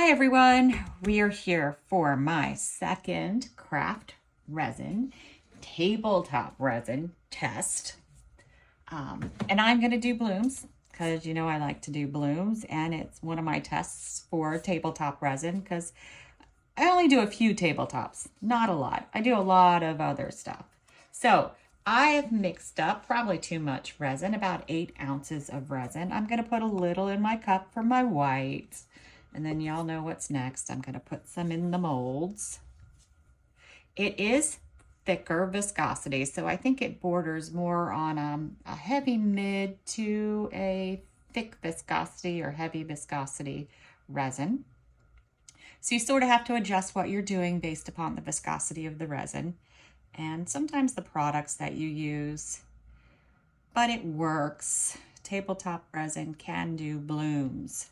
Hi everyone, we are here for my second craft resin, tabletop resin test. And I'm going to do blooms because you know I like to do blooms, and it's one of my tests for tabletop resin because I only do a few tabletops, not a lot. I do a lot of other stuff. So I have mixed up probably too much resin, about 8 ounces of resin. I'm going to put a little in my cup for my whites. And then y'all know what's next. I'm going to put some in the molds. It is thicker viscosity, so I think it borders more on a heavy mid to a thick viscosity or heavy viscosity resin. So you sort of have to adjust what you're doing based upon the viscosity of the resin and sometimes the products that you use, but it works. Tabletop resin can do blooms.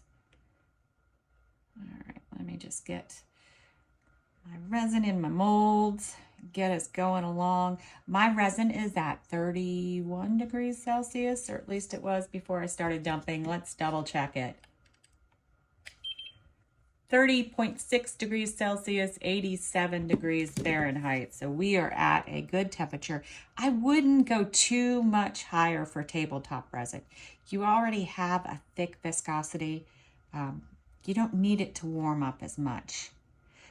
All right, let me just get my resin in my molds, get us going along. My resin is at 31 degrees Celsius, or at least it was before I started dumping. Let's double check it. 30.6 degrees Celsius, 87 degrees Fahrenheit. So we are at a good temperature. I wouldn't go too much higher for tabletop resin. You already have a thick viscosity. You don't need it to warm up as much.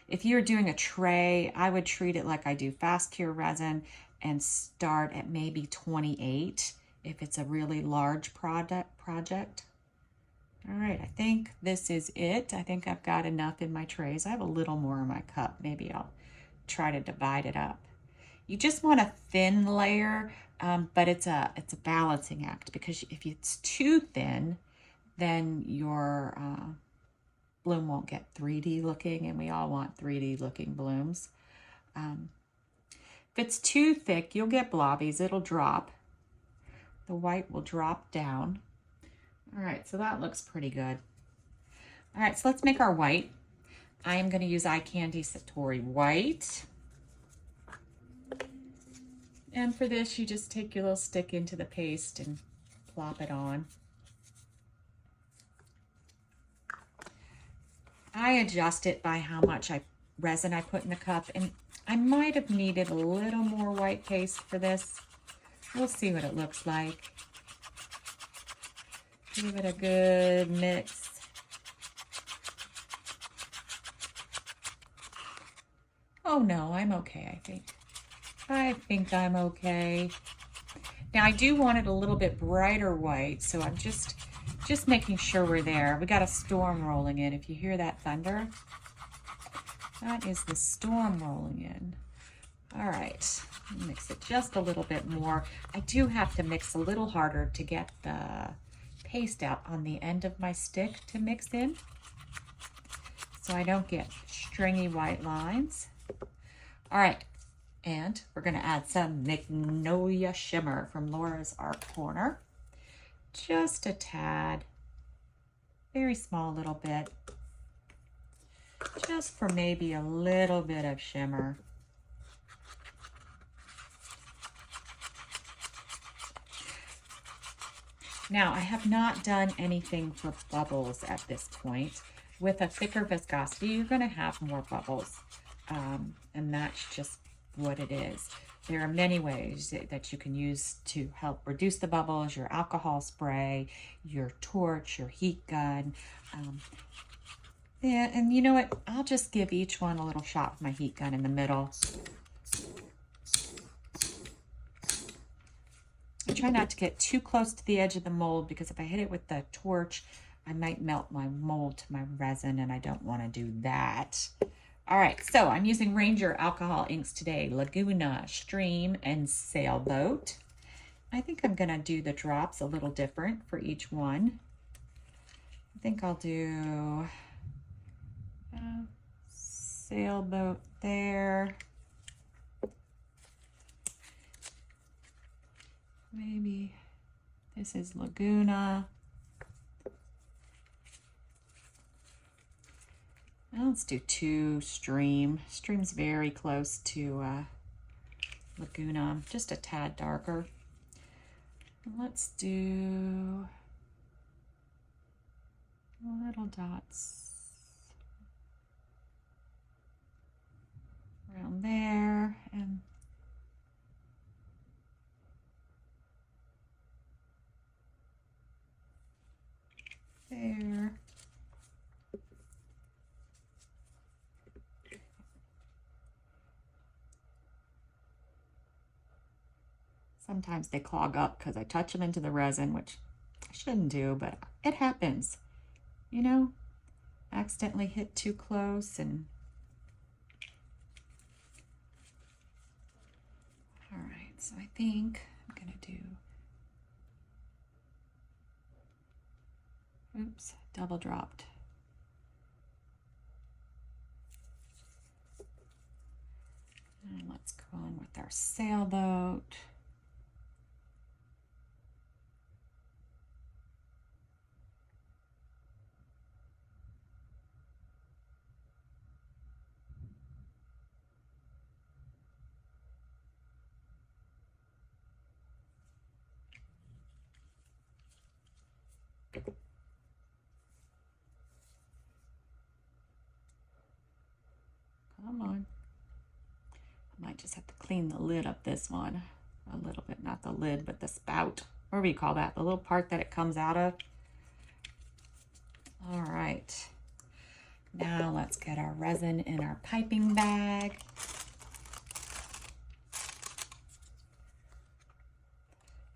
If you're doing a tray, I would treat it like I do fast cure resin and start at maybe 28 if it's a really large project. All right, I think this is it. I think I've got enough in my trays. I have a little more in my cup. Maybe I'll try to divide it up. You just want a thin layer, but it's a balancing act, because if it's too thin, then your bloom won't get 3D looking, and we all want 3D looking blooms. If it's too thick, you'll get blobbies. It'll drop. The white will drop down. All right, so that looks pretty good. All right, so let's make our white. I am going to use Eye Candy Satori White. And for this, you just take your little stick into the paste and plop it on. I adjust it by how much resin I put in the cup, and I might have needed a little more white paste for this. We'll see what it looks like. Give it a good mix. Oh no, I'm okay, I think. I think I'm okay. Now I do want it a little bit brighter white, so I'm just making sure we're there. We got a storm rolling in. If you hear that thunder, that is the storm rolling in. All right, mix it just a little bit more. I do have to mix a little harder to get the paste out on the end of my stick to mix in, so I don't get stringy white lines. All right, and we're gonna add some Magnolia Shimmer from Laura's Art Corner. Just a tad, very small little bit, just for maybe a little bit of shimmer. Now, I have not done anything for bubbles at this point. With a thicker viscosity, you're going to have more bubbles, and that's just what it is. There are many ways that you can use to help reduce the bubbles: your alcohol spray, your torch, your heat gun. Yeah, and you know what? I'll just give each one a little shot with my heat gun in the middle. I try not to get too close to the edge of the mold, because if I hit it with the torch, I might melt my mold to my resin, and I don't want to do that. All right, so I'm using Ranger alcohol inks today: Laguna, Stream, and Sailboat. I think I'm going to do the drops a little different for each one. I think I'll do Sailboat there. Maybe this is Laguna. Now let's do 2 Stream. Stream's very close to Laguna, just a tad darker. Let's do little dots around there and there. Sometimes they clog up because I touch them into the resin, which I shouldn't do, but it happens. You know, accidentally hit too close and... All right, so I think I'm gonna do, oops, double dropped. And let's go on with our sailboat. Come on. I might just have to clean the lid up this one a little bit. Not the lid, but the spout. What do you call that? The little part that it comes out of. All right. Now let's get our resin in our piping bag.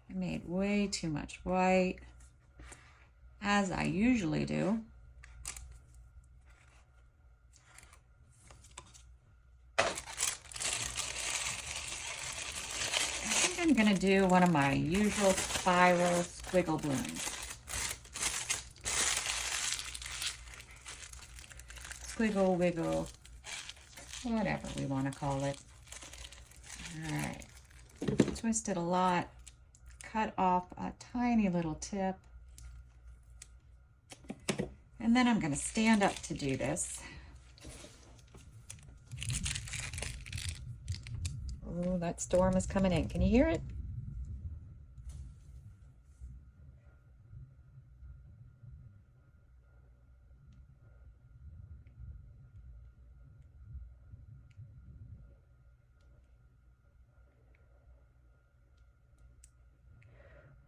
I made way too much white, as I usually do. I'm gonna do one of my usual spiral squiggle blooms. Squiggle, wiggle, whatever we want to call it. All right, twist it a lot, cut off a tiny little tip, and then I'm gonna stand up to do this. Oh, that storm is coming in. Can you hear it?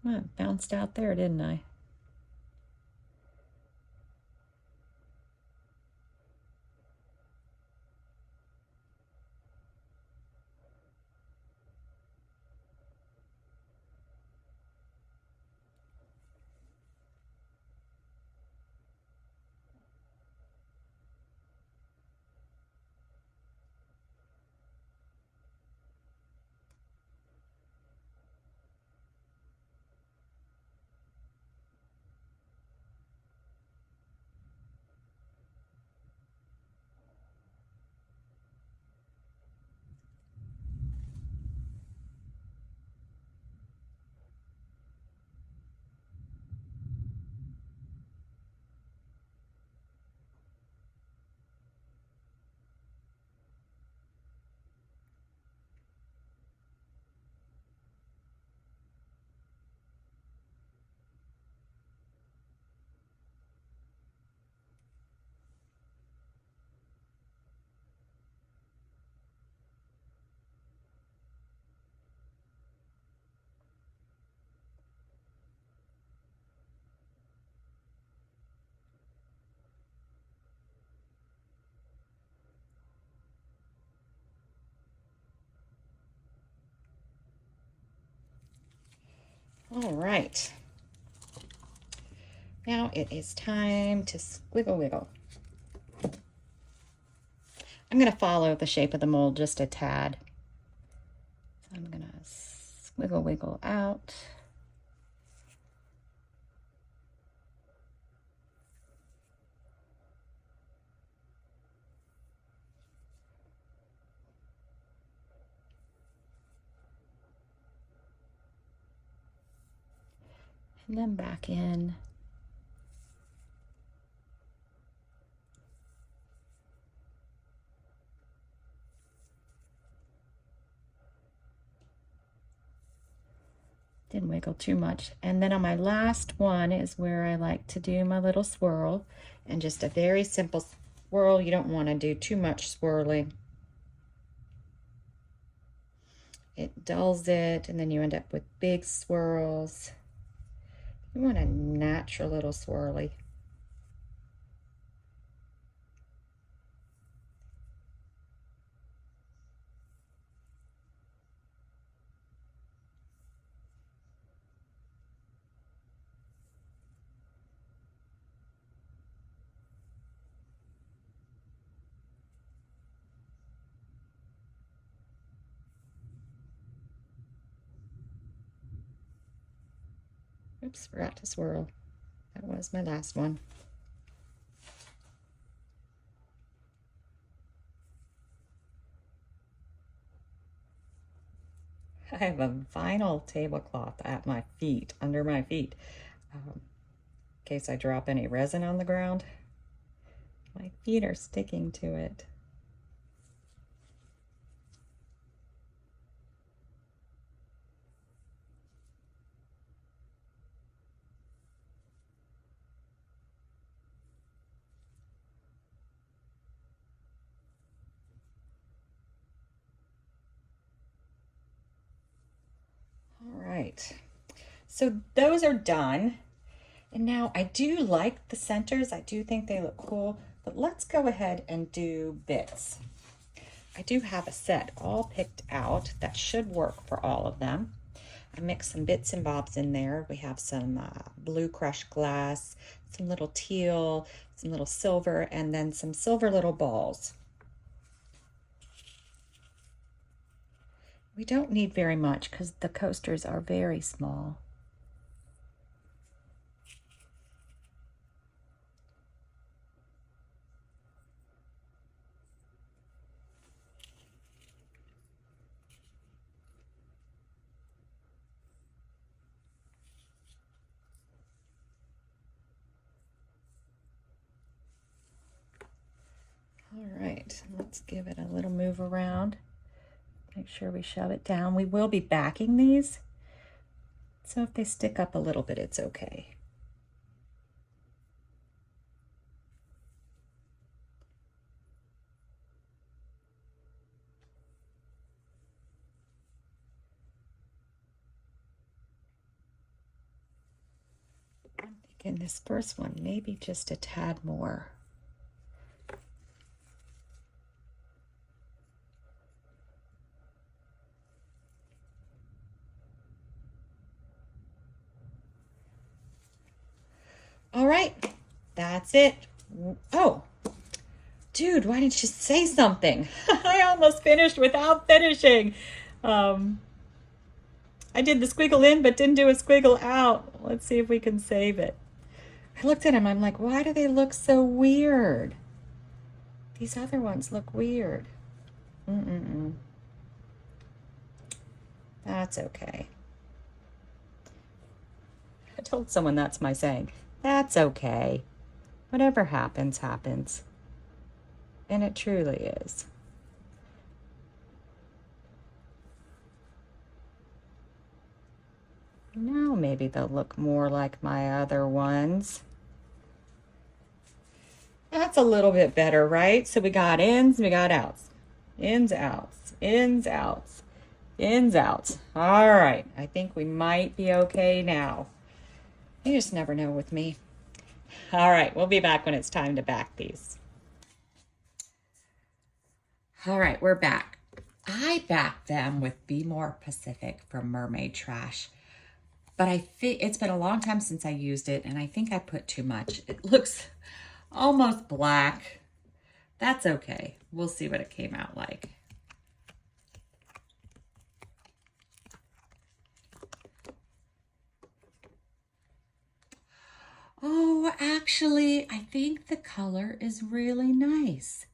Well, it bounced out there, didn't I? All right. Now it is time to squiggle wiggle. I'm going to follow the shape of the mold just a tad. So I'm going to squiggle wiggle out. And then back in. Didn't wiggle too much. And then on my last one is where I like to do my little swirl, and just a very simple swirl. You don't want to do too much swirling. it dulls it, and then you end up with big swirls. You want a natural little swirly. Oops, forgot to swirl. That was my last one. I have a vinyl tablecloth at my feet, under my feet, in case I drop any resin on the ground. My feet are sticking to it. All right, so those are done. And now I do like the centers. I do think they look cool, but let's go ahead and do bits. I do have a set all picked out that should work for all of them. I mixed some bits and bobs in there. We have some blue crushed glass, some little teal, some little silver, and then some silver little balls. We don't need very much because the coasters are very small. All right, let's give it a little move around. Make sure we shove it down. We will be backing these, so if they stick up a little bit, it's okay. I'm thinking this first one, maybe just a tad more. All right, that's it. Oh, dude, why didn't you say something? I almost finished without finishing. I did the squiggle in, but didn't do a squiggle out. Let's see if we can save it. I looked at them, I'm like, why do they look so weird? These other ones look weird. That's okay. I told someone that's my saying. That's okay. Whatever happens, happens. And it truly is. Now maybe they'll look more like my other ones. That's a little bit better, right? So we got ins, we got outs. Ins, outs, ins, outs, ins, outs. All right, I think we might be okay now. You just never know with me. All right, we'll be back when it's time to back these. All right, we're back. I backed them with Be More Pacific from Mermaid Trash, but it's been a long time since I used it, and I think I put too much. It looks almost black. That's okay. We'll see what it came out like. Oh, actually, I think the color is really nice.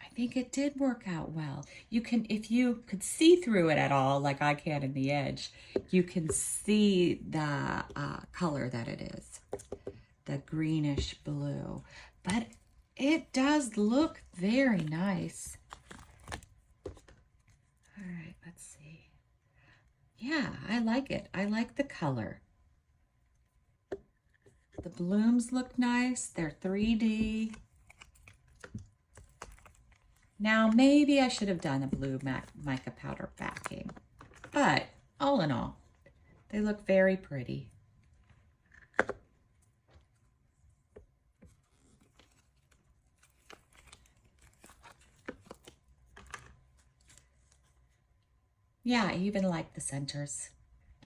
I think it did work out well. You can, if you could see through it at all, like I can in the edge, you can see the color that it is, the greenish blue. But it does look very nice. All right, let's see. Yeah, I like it. I like the color. The blooms look nice. They're 3D. Now, maybe I should have done a blue mica powder backing, but all in all, they look very pretty. Yeah, I even like the centers.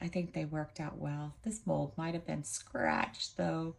I think they worked out well. This mold might have been scratched though.